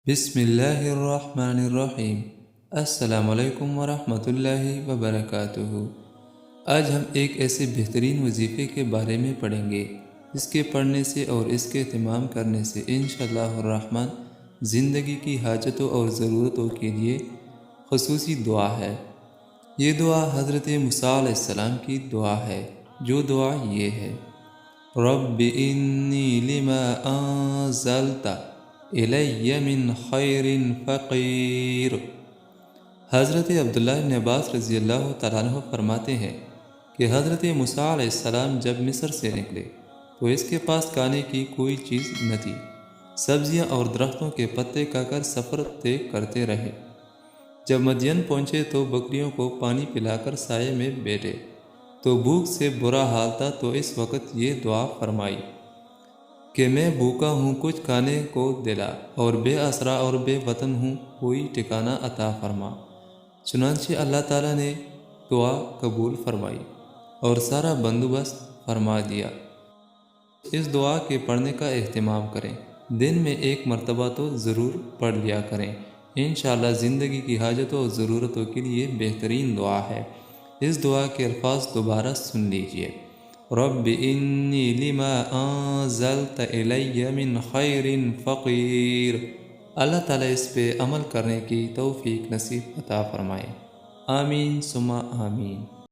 بسم اللہ الرحمن الرحیم۔ السلام علیکم ورحمۃ اللہ وبرکاتہ۔ آج ہم ایک ایسے بہترین وظیفے کے بارے میں پڑھیں گے جس کے پڑھنے سے اور اس کے اہتمام کرنے سے انشاءاللہ الرحمن زندگی کی حاجتوں اور ضرورتوں کے لیے خصوصی دعا ہے۔ یہ دعا حضرت موسیٰ علیہ السلام کی دعا ہے، جو دعا یہ ہے: رب انی لما انزلت الی من خیر فقیر۔ حضرت عبداللہ بن عباس رضی اللہ تعالیٰ عنہ فرماتے ہیں کہ حضرت موسیٰ علیہ السلام جب مصر سے نکلے تو اس کے پاس کھانے کی کوئی چیز نہ تھی۔ سبزیاں اور درختوں کے پتے کھا کر سفر طے کرتے رہے۔ جب مدین پہنچے تو بکریوں کو پانی پلا کر سائے میں بیٹھے تو بھوک سے برا حال تھا، تو اس وقت یہ دعا فرمائی کہ میں بھوکا ہوں، کچھ کھانے کو دلا، اور بے آسرا اور بے وطن ہوں، کوئی ٹھکانہ عطا فرما۔ چنانچہ اللہ تعالیٰ نے دعا قبول فرمائی اور سارا بندوبست فرما دیا۔ اس دعا کے پڑھنے کا اہتمام کریں، دن میں ایک مرتبہ تو ضرور پڑھ لیا کریں۔ انشاءاللہ زندگی کی حاجتوں اور ضرورتوں کے لیے بہترین دعا ہے۔ اس دعا کے الفاظ دوبارہ سن لیجئے: رب انی لما انزلت الی من خیر فقیر۔ اللہ تعالیٰ اس پہ عمل کرنے کی توفیق نصیب عطا فرمائے۔ آمین ثم آمین۔